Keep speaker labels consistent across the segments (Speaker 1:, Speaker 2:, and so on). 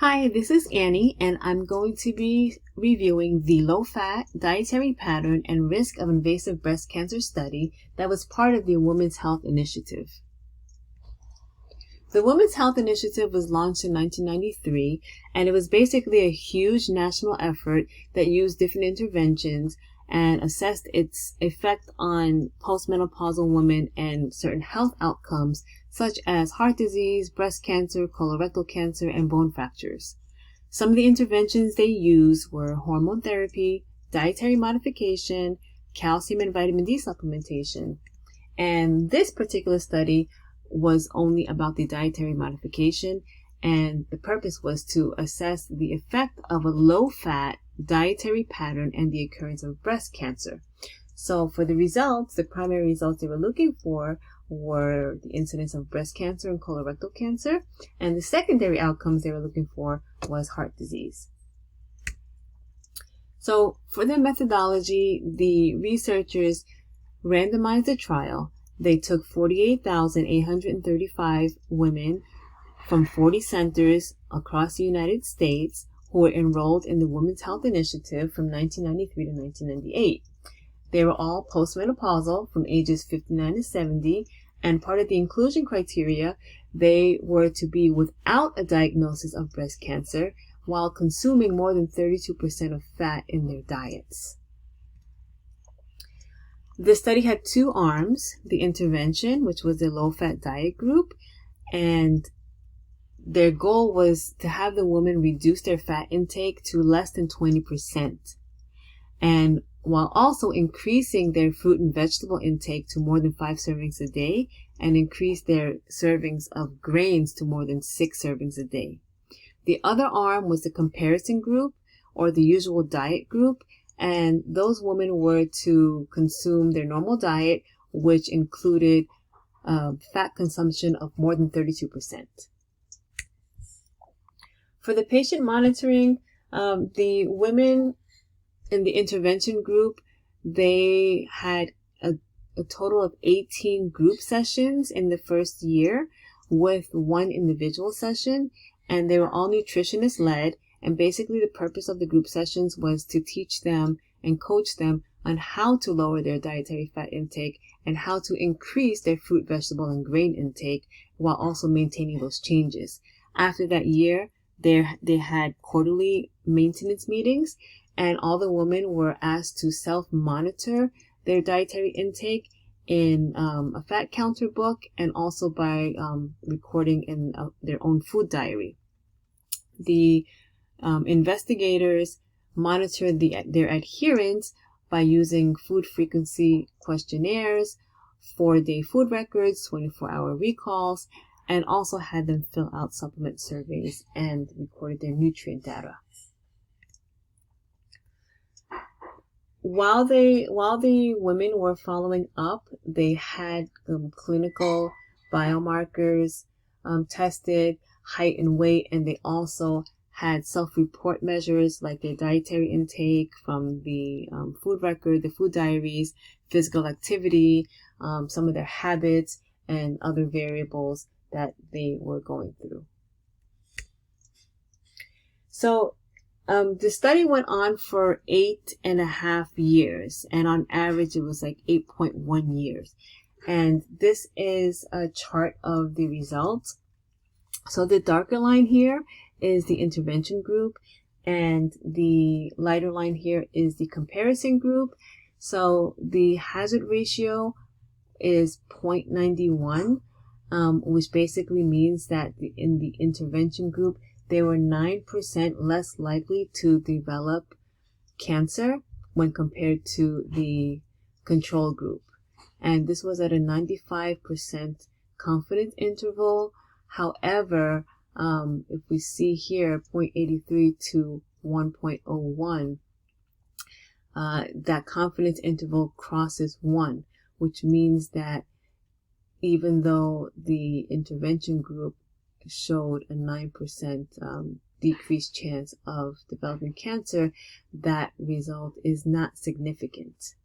Speaker 1: Hi, this is Annie, and I'm going to be reviewing the low-fat, dietary pattern, and risk of invasive breast cancer study that was part of the Women's Health Initiative. The Women's Health Initiative was launched in 1993, and it was basically a huge national effort that used different interventions and assessed its effect on postmenopausal women and certain health outcomes such as heart disease, breast cancer, colorectal cancer, and bone fractures. Some of the interventions they used were hormone therapy, dietary modification, calcium and vitamin D supplementation. And this particular study was only about the dietary modification, and the purpose was to assess the effect of a low-fat dietary pattern and the occurrence of breast cancer. So for the results, the primary results they were looking for were the incidence of breast cancer and colorectal cancer, and the secondary outcomes they were looking for was heart disease. So for their methodology, the researchers randomized the trial. They took 48,835 women from 40 centers across the United States who were enrolled in the Women's Health Initiative from 1993 to 1998. They were all postmenopausal from ages 59 to 70, and part of the inclusion criteria, they were to be without a diagnosis of breast cancer while consuming more than 32% of fat in their diets. The study had two arms: the intervention, which was the low-fat diet group, and their goal was to have the women reduce their fat intake to less than 20%, and while also increasing their fruit and vegetable intake to more than 5 servings a day and increase their servings of grains to more than 6 servings a day. The other arm was the comparison group, or the usual diet group, and those women were to consume their normal diet, which included fat consumption of more than 32%. For the patient monitoring, the women in the intervention group, they had a total of 18 group sessions in the first year with one individual session, and they were all nutritionist led. And basically the purpose of the group sessions was to teach them and coach them on how to lower their dietary fat intake and how to increase their fruit, vegetable, and grain intake while also maintaining those changes. After that year, they had quarterly maintenance meetings, and all the women were asked to self-monitor their dietary intake in a fat counter book, and also by recording in their own food diary. The investigators monitored their adherence by using food frequency questionnaires, 4-day food records, 24-hour recalls, and also had them fill out supplement surveys and recorded their nutrient data. While the women were following up, they had clinical biomarkers tested, height and weight, and they also had self-report measures like their dietary intake from the food record, the food diaries, physical activity, some of their habits, and other variables that they were going through. So the study went on for 8.5 years, and on average it was like 8.1 years. And this is a chart of the results. So the darker line here is the intervention group, and the lighter line here is the comparison group. So the hazard ratio is 0.91, which basically means that in the intervention group, they were 9% less likely to develop cancer when compared to the control group. And this was at a 95% confidence interval. However, if we see here 0.83 to 1.01, that confidence interval crosses 1, which means that even though the intervention group showed a 9% decreased chance of developing cancer, that result is not significant.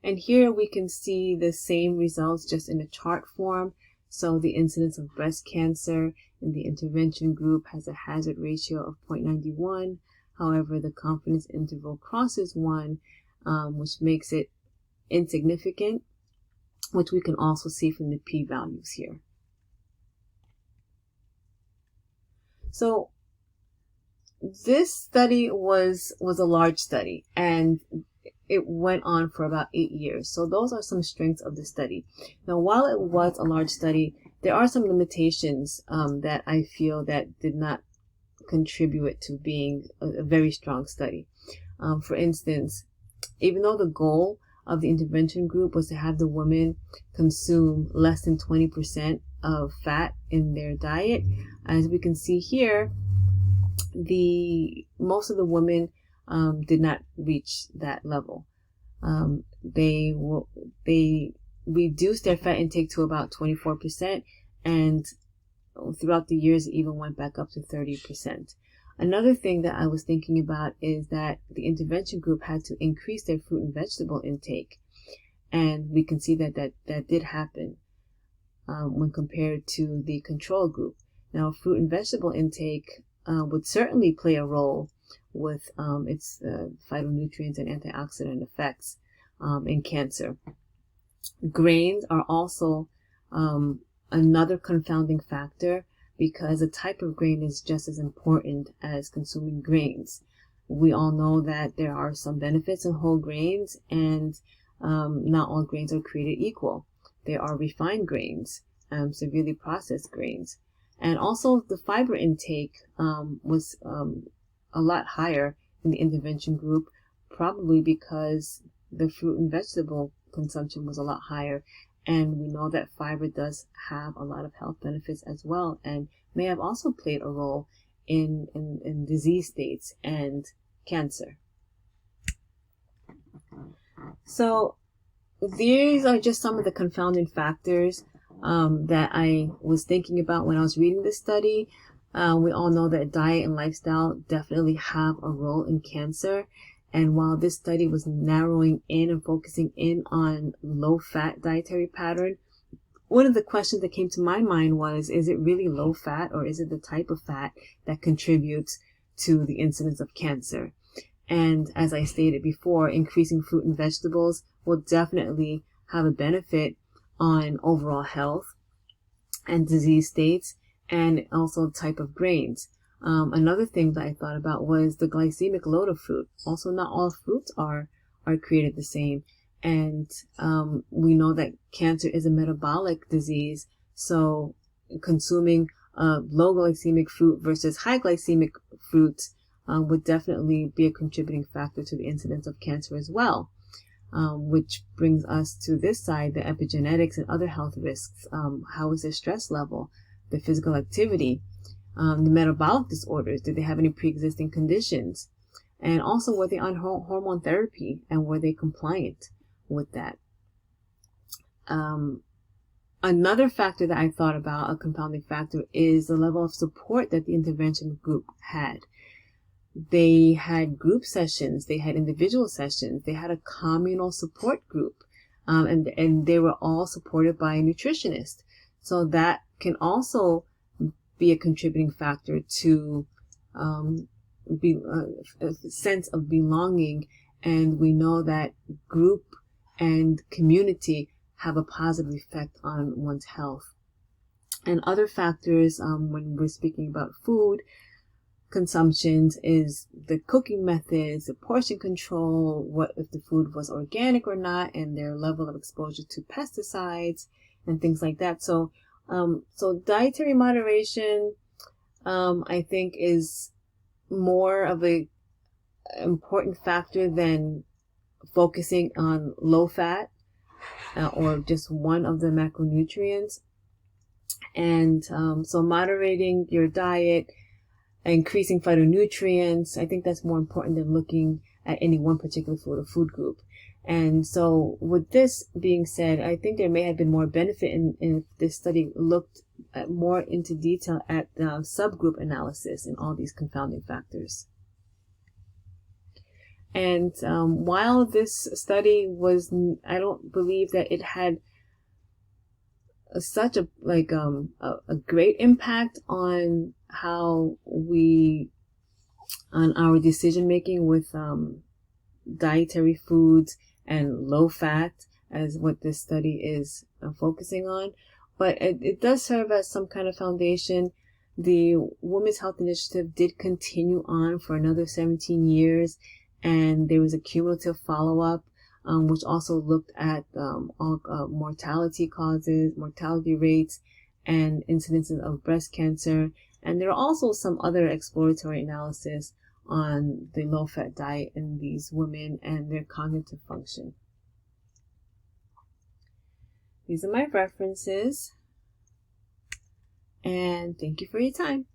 Speaker 1: And here we can see the same results just in a chart form. So the incidence of breast cancer in the intervention group has a hazard ratio of 0.91. However, the confidence interval crosses 1, which makes it insignificant, which we can also see from the p-values here. So this study was a large study, and it went on for about 8 years. So those are some strengths of the study. Now, while it was a large study, there are some limitations that I feel that did not contribute to being a very strong study. For instance, even though the goal of the intervention group was to have the women consume less than 20% of fat in their diet, as we can see here, most of the women did not reach that level. They reduced their fat intake to about 24%, and throughout the years it even went back up to 30%. Another thing that I was thinking about is that the intervention group had to increase their fruit and vegetable intake, and we can see that did happen when compared to the control group. Now, fruit and vegetable intake would certainly play a role with its phytonutrients and antioxidant effects in cancer. Grains are also another confounding factor, because the type of grain is just as important as consuming grains. We all know that there are some benefits in whole grains, and not all grains are created equal. There are refined grains, severely processed grains. And also the fiber intake was a lot higher in the intervention group, probably because the fruit and vegetable consumption was a lot higher. And we know that fiber does have a lot of health benefits as well, and may have also played a role in disease states and cancer. So these are just some of the confounding factors that I was thinking about when I was reading this study. We all know that diet and lifestyle definitely have a role in cancer. And while this study was narrowing in and focusing in on low-fat dietary pattern, one of the questions that came to my mind was, is it really low fat, or is it the type of fat that contributes to the incidence of cancer? And as I stated before, increasing fruit and vegetables will definitely have a benefit on overall health and disease states, and also the type of grains. Another thing that I thought about was the glycemic load of fruit. Also, not all fruits are created the same. And we know that cancer is a metabolic disease. So consuming low glycemic fruit versus high glycemic fruits would definitely be a contributing factor to the incidence of cancer as well. Which brings us to this side, the epigenetics and other health risks. How is their stress level, the physical activity, the metabolic disorders? Did they have any pre-existing conditions? And also, were they on hormone therapy, and were they compliant with that? Another factor that I thought about, a compounding factor, is the level of support that the intervention group had. They had group sessions, they had individual sessions, they had a communal support group, and they were all supported by a nutritionist. So that can also be a contributing factor to a sense of belonging. And we know that group and community have a positive effect on one's health. And other factors, when we're speaking about food consumptions, is the cooking methods, the portion control, what if the food was organic or not, and their level of exposure to pesticides and things like that. So dietary moderation, I think, is more of a important factor than focusing on low fat or just one of the macronutrients. And so moderating your diet, increasing phytonutrients, I think that's more important than looking at any one particular food or food group. And so with this being said, I think there may have been more benefit in this study looked at more into detail at subgroup analysis and all these confounding factors. And while this study was, I don't believe that it had such a great impact on how on our decision making with dietary foods and low fat, as what this study is focusing on. But it does serve as some kind of foundation. The Women's Health Initiative did continue on for another 17 years, and there was a cumulative follow-up, which also looked at all mortality causes, mortality rates, and incidences of breast cancer. And there are also some other exploratory analysis on the low-fat diet in these women and their cognitive function. These are my references, and thank you for your time.